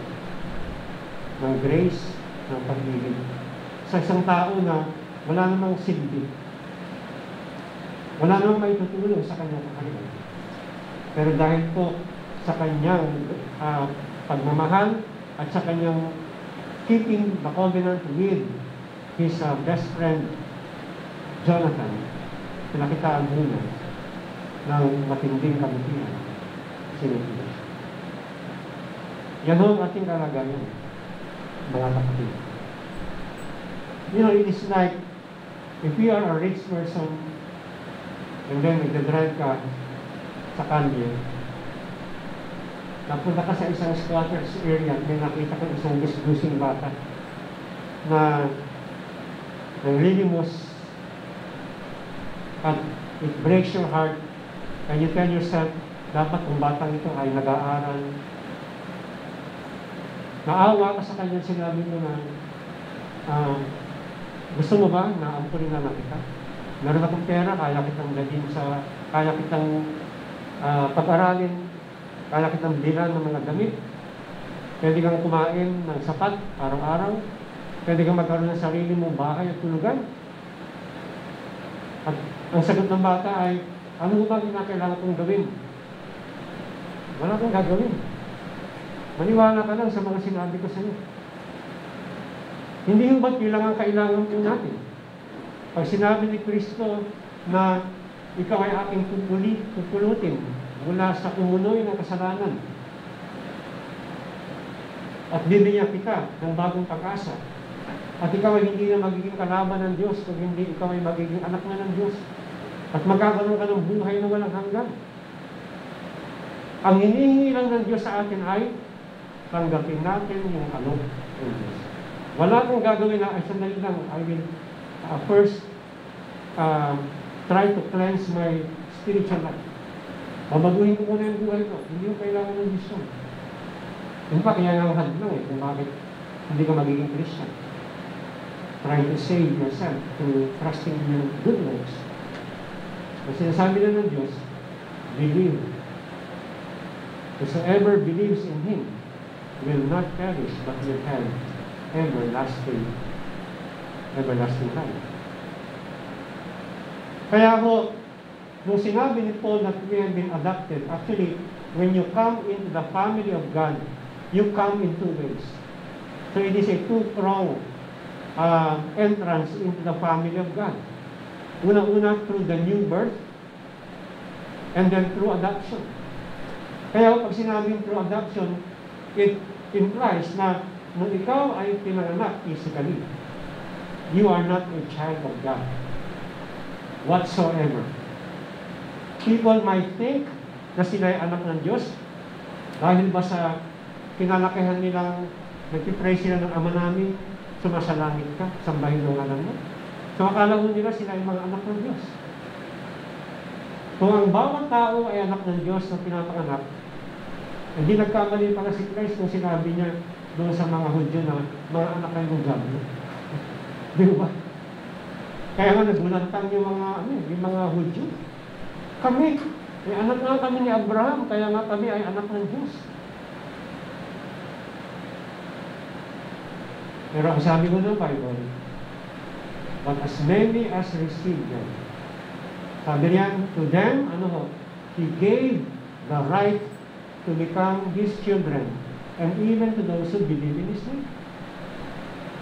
ng grace, ng pag-ibig sa isang tao na wala namang silbi, wala namang may tutulong sa kanyang kakalian. Pero dahil po sa kanyang pagmamahal at sa kanyang keeping the covenant with his best friend Jonathan, pinakitaan muna ng matinding kabutihan si Mephibosheth. Yan ho ang ating kalagayan, mga kapatid. You know, it is like, if you are a rich person, and then nagdadrive ka sa kalye, napunta ka sa isang squatters area, may nakita ka isang disgusting bata na nanglilimos, at it breaks your heart, and you tell yourself, dapat ang batang ito ay nag-aaral. Naawa ka sa kanya, sinabi mo na, gusto mo ba na ampunin na kita? Meron akong pera, kaya kitang dalhin sa, kaya kitang pag-aralin, kaya kitang bilan ng mga damit. Pwede kang kumain ng sapat araw-araw. Pwede kang magkaroon ng sarili mong bahay at tulugan. At ang sagot ng bata ay, ano ba kinakailangan kong gawin? Wala kang gagawin. Maniwala ka lang sa mga sinabi ko sa iyo. Hindi yung ba't yun lang ang kailangan po natin? Pag sinabi ni Kristo na ikaw ay aking pupulutin mula sa kumunoy ng kasalanan at bibigyan kita ng bagong pag-asa, at ikaw ay hindi na magiging kalaban ng Diyos kung hindi ikaw ay magiging anak na ng Diyos at magkakaroon ka ng buhay na walang hanggan. Ang hinihingi lang ng Diyos sa atin ay tanggapin natin yung ano ng Diyos. Wala kang gagawin na, ay sandali lang, I will first try to cleanse my spiritual life. Babaguhin ko muna yung buhay ko. Hindi yung kailangan ng Diyos yun. In fact, kaya nga hadlang kung bakit hindi ka magiging Christian. Trying to save yourself through trusting in your good works. Kung sinasabi na ng Diyos, believe. Whosoever believes in Him will not perish, but will have everlasting life. Kaya ho, nung sinabi ni Paul that we have been adopted, actually, when you come into the family of God, you come in two ways. So it is a two-pronged entrance into the family of God. Una-una through the new birth, and then through adoption. Kaya pag sinabing through adoption, it implies na nung ikaw ay pinanganak physically, you are not a child of God whatsoever. People might think na sila ay anak ng Diyos dahil ba sa kinalakihan nilang nagpipray sila ng Ama namin, sumasalangit ka, sambahin ng ngalan mo. So akala mo nila sila ay mga anak ng Diyos. Kung ang bawat tao ay anak ng Diyos na pinapanganak, hindi nagkamali pala si Christ nung sinabi niya doon sa mga Hudyo na mga anak kayo ng Diablo. Di ba? Kaya nga nagbulantang yung mga Hudyo. Kami, ay anak nga kami ni Abraham, kaya nga kami ay anak ng Diyos. Pero ang sabi ko ng Bible, But as many as received them. Sabi niyan, to them, ano ho, He gave the right to become His children, and even to those who believe in His name.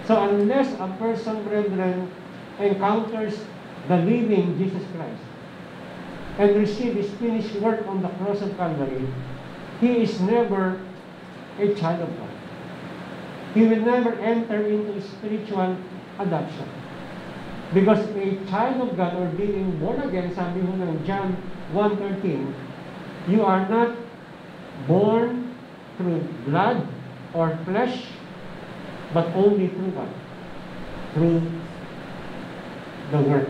So unless a person, brethren, encounters the living Jesus Christ and receive His finished work on the cross of Calvary, he is never a child of God. He will never enter into spiritual adoption. Because a child of God, or being born again, sabi mo ng John 1:13, you are not born through blood or flesh, but only through God. Through the work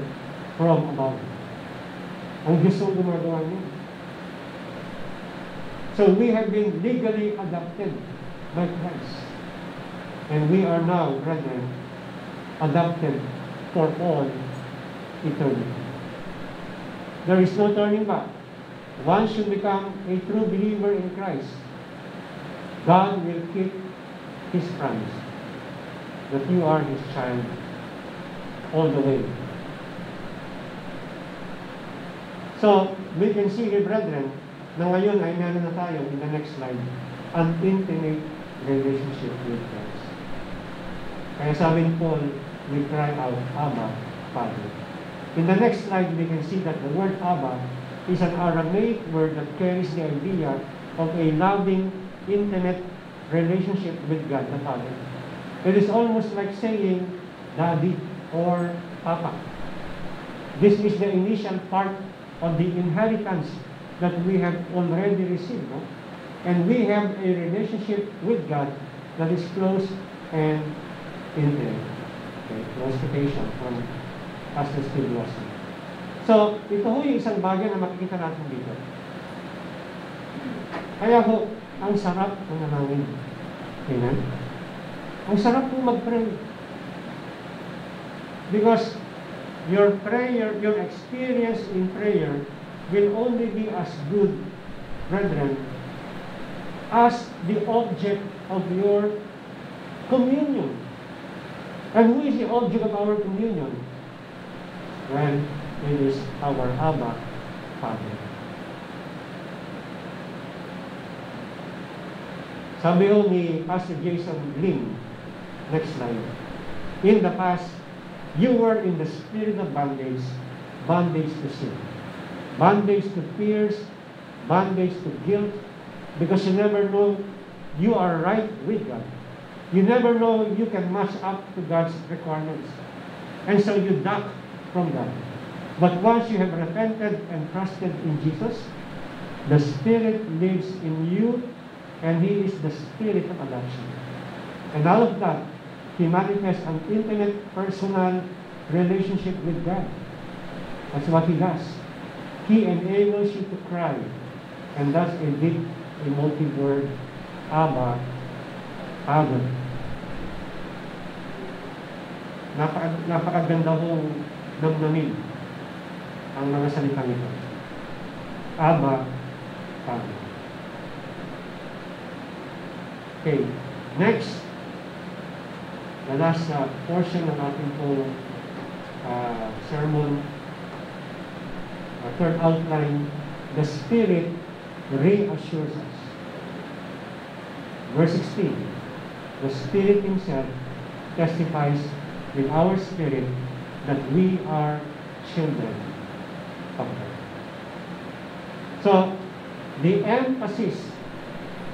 from above. Ang Diyos ang gumagawa niya. So we have been legally adopted by Christ. And we are now, brethren, adopted for all eternity. There is no turning back. Once you become a true believer in Christ, God will keep His promise that you are His child all the way. So, we can see here, brethren, na ngayon ay meron na tayo, in the next slide, an intimate relationship with Christ. Kaya sabi ni Paul, we cry out, Abba, Father. In the next slide, we can see that the word Abba is an Aramaic word that carries the idea of a loving, intimate relationship with God the Father. It is almost like saying, Daddy or Papa. This is the initial part of the inheritance that we have already received. No? And we have a relationship with God that is close and intimate. Okay, close quotation from Pastor Steve Lawson. So, ito ho yung isang bagay na makikita natin dito. Kaya ho, ang sarap ng nanangin. Amen? Ang sarap po mag-pray. Because your prayer, your experience in prayer will only be as good, brethren, as the object of your communion. And who is the object of our communion? Well, it is our Abba Father. Sabi ho ni Pastor Jason Lim, next slide, in the past, you were in the spirit of bondage, bondage to sin, bondage to fears, bondage to guilt, because you never know you are right with God. You never know you can match up to God's requirements. And so you duck from God. But once you have repented and trusted in Jesus, the Spirit lives in you, and He is the Spirit of adoption. And out of that, He manifests an intimate, personal relationship with God. That's what He does. He enables you to cry. And that's a big emotive word, Abba, Father. Napakaganda hong damdamin ang mga salitang ito. Abba, Father. Okay, next, the last portion ng ating pong sermon, third outline, the Spirit reassures us. Verse 16, the Spirit Himself testifies with our spirit that we are children of God. So, the emphasis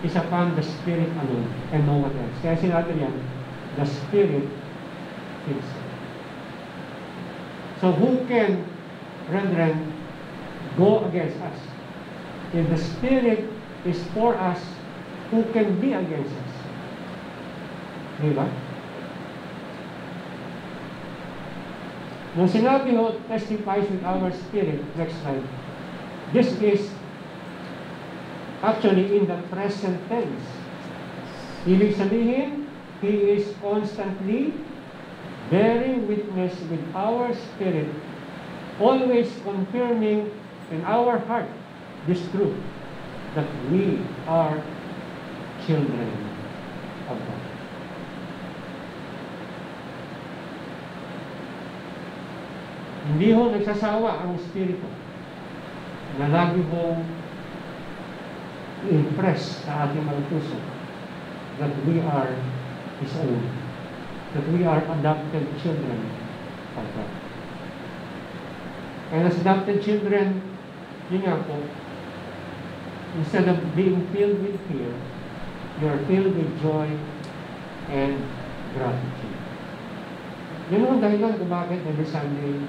is upon the Spirit alone and no one else. Kaya sinabi yan, the Spirit Himself. So, who can, brethren, go against us? If the Spirit is for us, who can be against us? Diba? Nung sinabi ho, testifies with our spirit, next slide, this is actually in the present tense. Ibig sabihin, He is constantly bearing witness with our spirit, always confirming in our heart this truth, that we are children of God. Hindi ho nagsasawa ang Espiritu na lagi hong i-impress sa ating mga puso that we are His own, that we are adopted children of God. And as adopted children, yun nga po, instead of being filled with fear, you are filled with joy and gratitude. Yun ang dahilan kung bakit every Sunday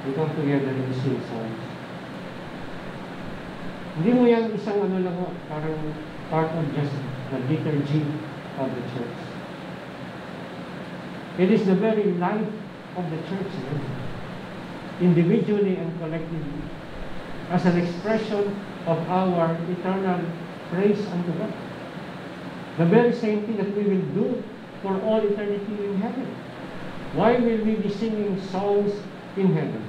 we come together and sing songs. Hindi mo yan isang ano lang ho, parang part of just the liturgy of the church. It is the very life of the church, individually and collectively, as an expression of our eternal praise unto God. The very same thing that we will do for all eternity in heaven. Why will we be singing songs in heaven?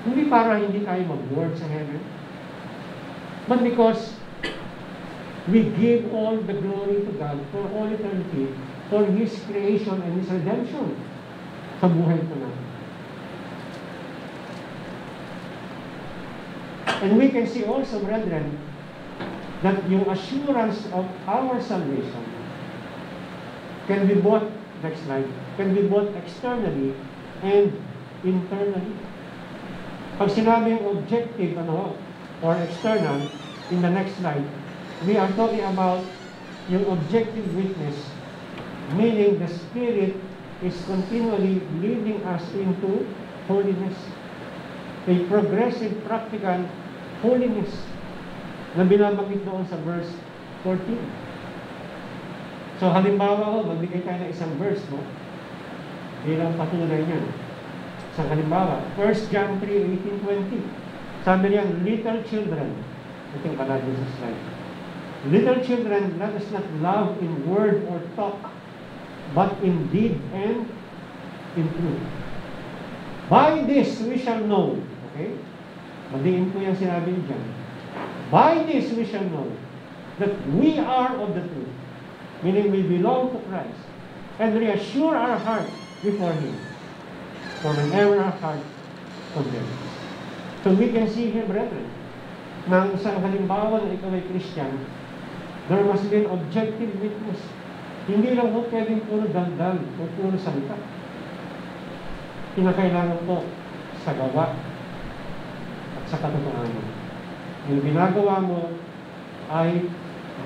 Hindi para hindi tayo mag-word sa heaven, but because we give all the glory to God for all eternity, for His creation and His redemption sa buhay ko natin. And we can see also, brethren, that yung assurance of our salvation can be bought, next slide, can be bought externally and internally. Pag sinabing objective, or external, in the next slide, we are talking about yung objective witness, meaning the Spirit is continually leading us into holiness. A progressive, practical holiness na binabanggit doon sa verse 14. So halimbawa magbigay tayo ng isang verse, bilang patunay niyan. Isang halimbawa, 1 John 3:18-20. Sabi niya, little children, ito yung kalagay sa slide. Little children, let us not love in word or talk, but in deed and in truth. By this we shall know, okay? Madiin po yung sinabi niya dyan. By this we shall know that we are of the truth, meaning we belong to Christ, and reassure our heart before Him, for whenever our heart condemns. So we can see here, brethren, na isang halimbawa na ikaw ay Christian, there must be an objective witness. Hindi lang po pwedeng puro daldal o puro salita. Kinakailangan po sa gawa at sa katotohanan. Yung ginagawa mo ay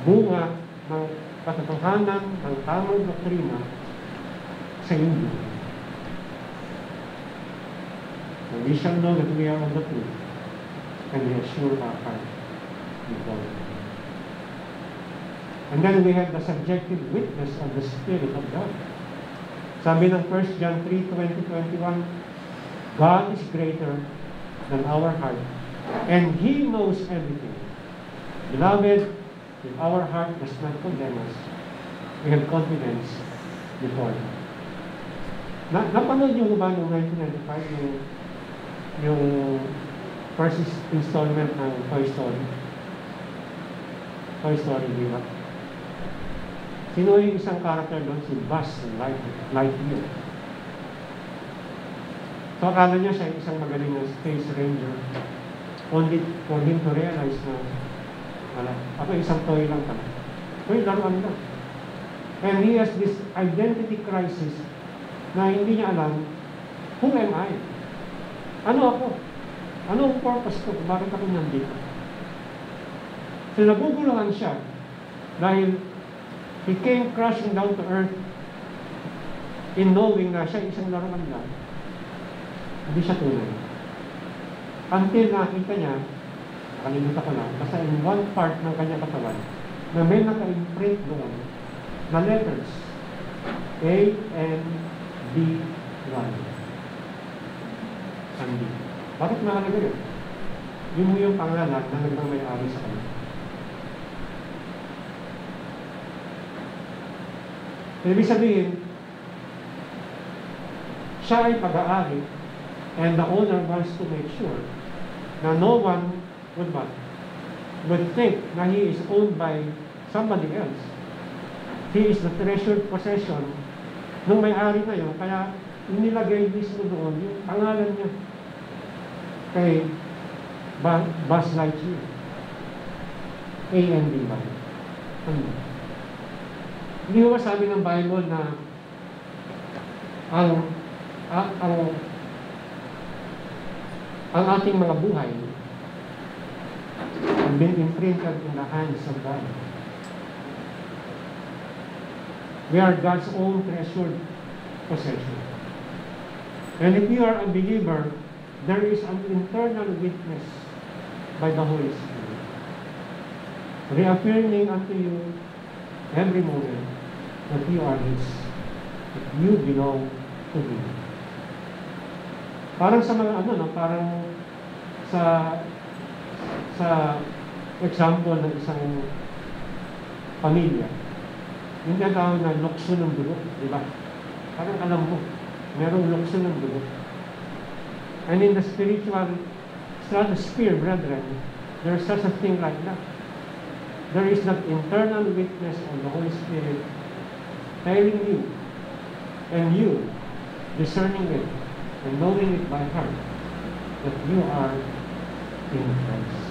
bunga ng katotohanan, ng tamang doktrina sa iyong buhay. And we shall know that we are of the truth, and we assure our heart before Him. And then we have the subjective witness of the Spirit of God. Sabi ng 1 John 3:20-21, God is greater than our heart, and He knows everything. Beloved, if our heart does not condemn us, we have confidence before Him. Napanood niyo ba noong 1995 yung first installment ng Toy Story? Toy Story, di ba? Sino yung isang character doon? Si Buzz Lightyear. So akala niya siya isang magaling na space ranger, only for him to realize na ako isang toy lang pala. Toy, laruan lang. And he has this identity crisis na hindi niya alam, who am I? Ano ako? Ano ang purpose ko? Bakit ako nandito? So naguguluhan siya dahil he came crashing down to earth in knowing na siya isang laruan lang. Hindi siya tunay. Until nakita niya, nakalimutan ko lang, basta in one part ng kanyang katawan, na may naka-imprint doon na letters, A, N, D, Y. Andy. Bakit mahalaga yun? Yun mo yung pangalan na nagmamay-ari sa kanya. Ibig sabihin, siya ay pag-aari, and the owner wants to make sure na no one would think na he is owned by somebody else. He is the treasured possession nung may-ari na yun, kaya inilagay mismo doon yung pangalan niya kay Buzz Lightyear. A-N-D ba? Ano? Hindi mo sabi ng Bible na ang ating mga buhay have been imprinted in the hands of God. We are God's own treasured possession. And if you are a believer, there is an internal witness by the Holy Spirit, reaffirming unto you every moment that you are His, that you belong to Him. Parang sa mga parang sa example ng isang pamilya, yung tinatawag na lukso ng dugo, di ba? Parang alam mo, merong lukso ng dugo. And in the spiritual stratosphere, brethren, there's such a thing like that. There is that internal witness of the Holy Spirit telling you, and you discerning it and knowing it by heart, that you are in Christ.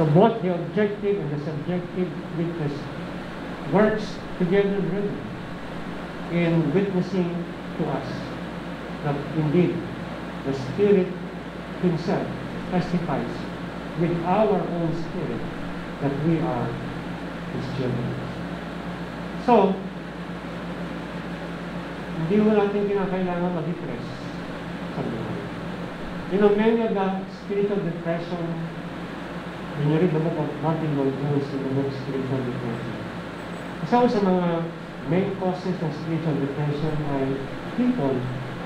So both the objective and the subjective witness works together, brethren, in witnessing to us that indeed the Spirit Himself testifies with our own spirit that we are His children. So, hindi mo natin kinakailangan ma-depress sa buhay. You know, many of the spiritual depression, when you read the book of Martin Lloyd-Jones in the book Spiritual Depression, isa sa mga main causes of spiritual depression ay people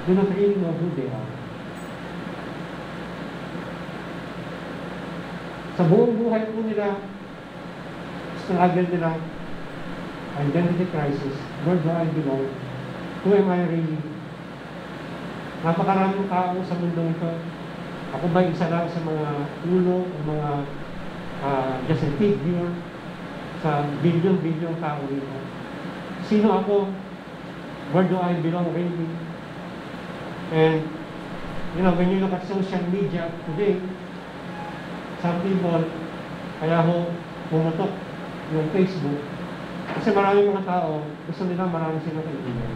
do not really know who they are. Sa buong buhay po nila, struggle nila, identity crisis, where do I belong? Who am I really? Napakaraming tao sa mundo ito. Ako ba isa lang sa mga ulo, mga just a figure sa billion tao dito? Sino ako? Where do I belong really? And, you know, when you look at social media today, some people, kaya ho, pumutok yung Facebook. Kasi maraming mga tao, gusto nila marami silang kaibigan.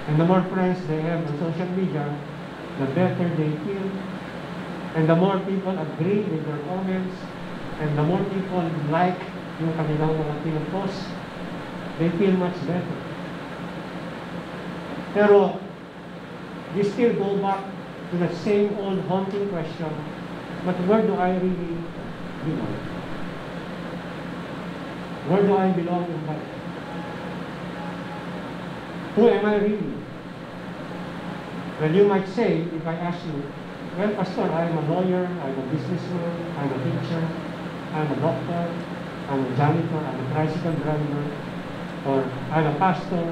And the more friends they have on social media, the better they feel. And the more people agree with their comments, and the more people like yung kanilang mga pinupost, they feel much better. Pero, you still go back to the same old haunting question, but where do I really belong? Where do I belong in life? Who am I really? Well, you might say, if I ask you, well, Pastor, I'm a lawyer, I'm a businessman, I'm a teacher, I'm a doctor, I'm a janitor, I'm a tricycle driver, or I'm a pastor.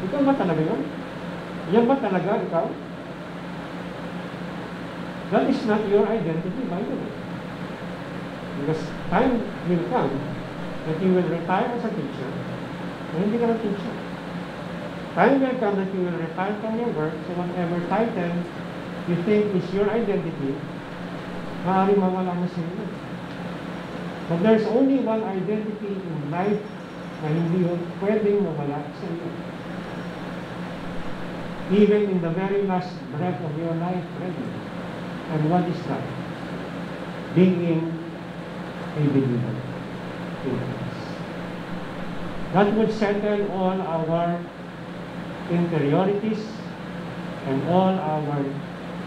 Ikaw ba talaga yun? Yan ba talaga ikaw? That is not your identity, by the way. Because time will come that you will retire as a teacher, and hindi ka na teacher. Time will come that you will retire from your work, so whatever title you think is your identity, maaaring mawala na sa iyo. But there's only one identity in life na hindi yun pwedeng mawala sa iyo. Even in the very last breath of your life, brethren. And what is that? Being a believer in Christ. That would settle all our inferiorities and all our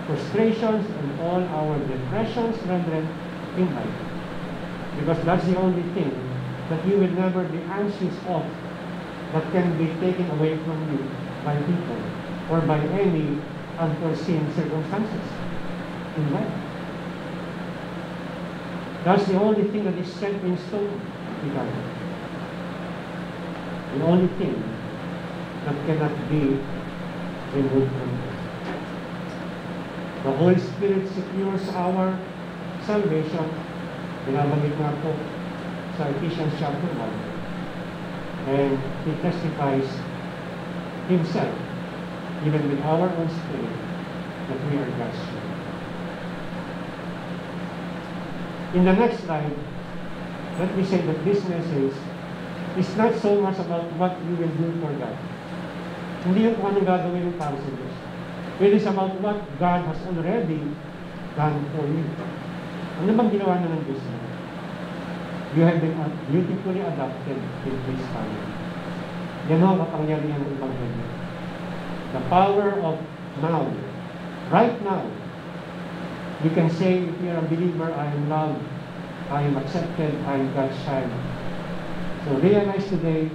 frustrations and all our depressions, brethren, in life. Because that's the only thing that you will never be anxious of that can be taken away from you by people or by any unforeseen circumstances in life. That's the only thing that is set in stone in life. The only thing that cannot be removed from us. The Holy Spirit secures our salvation. Binabanggit nga po sa Ephesians chapter 1. And He testifies Himself, even with our own spirit, that we are God's children. In the next slide, let me say that this message is not so much about what you will do for God. Hindi yung kung anong gagawin ng para sa Diyos. It is about what God has already done for you. Ano bang ginawa na ng Diyos? You have been beautifully adopted in His family. Yan ho, kapangyarihan ng Ebanghelyo. The power of now, right now, you can say, if you're a believer, I am loved, I am accepted, I am God's child. So realize today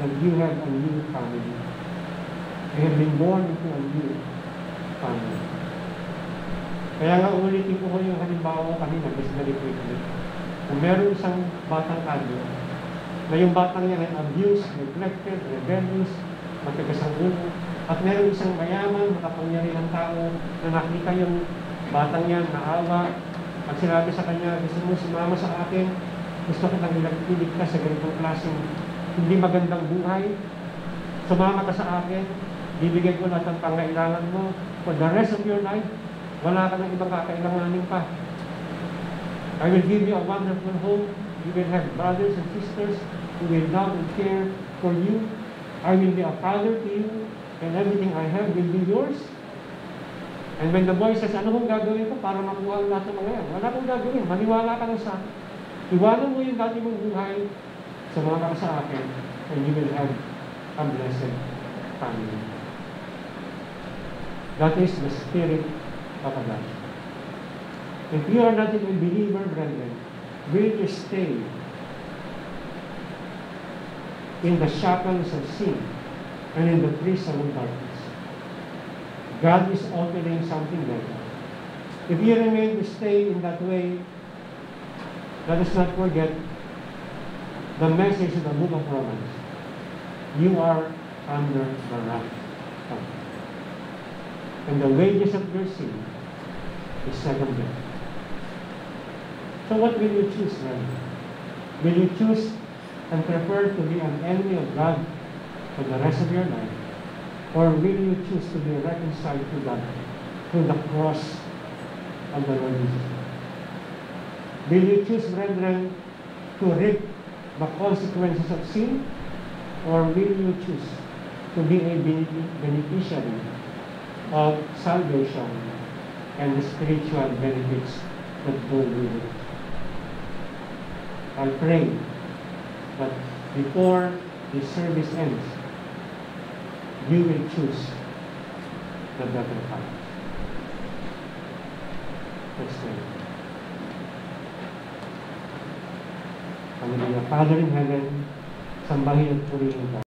that you have a new family. You have been born into a new family. Kaya nga ulitin ko yung halimbawa ko kanina, just very quickly. Kung meron isang batang adyo, na yung batang yan ay abused, neglected, rebellious, matigas ang ulo, at meron isang mayaman, makapangyarihang tao, na nakita yung batang yan, naawa, at sinabi sa kanya, gusto mo sumama sa akin, gusto kitang iligtas sa ganitong klaseng hindi magandang buhay, sumama ka sa akin, bibigay ko lahat ng pangailangan mo for the rest of your life, wala ka ng ibang kakailanganin pa. I will give you a wonderful home. You will have brothers and sisters who will love and care for you. I will be a father to you, and everything I have will be yours. And when the boy says, ano kong gagawin ko para makuha ang lahat ng mga yan? Wala kong gagawin. Maniwala ka lang sa akin. Iwanan mo yung dati mong buhay, sumama ka sa akin, and you will have a blessed family. That is the spirit of God. If you are not a believer, brethren, will you stay in the shackles of sin and in the prison of darkness? God is offering something better. If you remain to stay in that way, let us not forget the message of the book of Romans. You are under the wrath of God. And the wages of your sin is second death. So what will you choose, then? Will you choose and prefer to be an enemy of God for the rest of your life? Or will you choose to be reconciled to God through the cross of the Lord Jesus? Will you choose, brethren, to reap the consequences of sin? Or will you choose to be a beneficiary of salvation and the spiritual benefits that go with it? I pray that before this service ends, you will choose the better path. Let's pray. Hallelujah. Father in heaven, sambahin at purihin ka.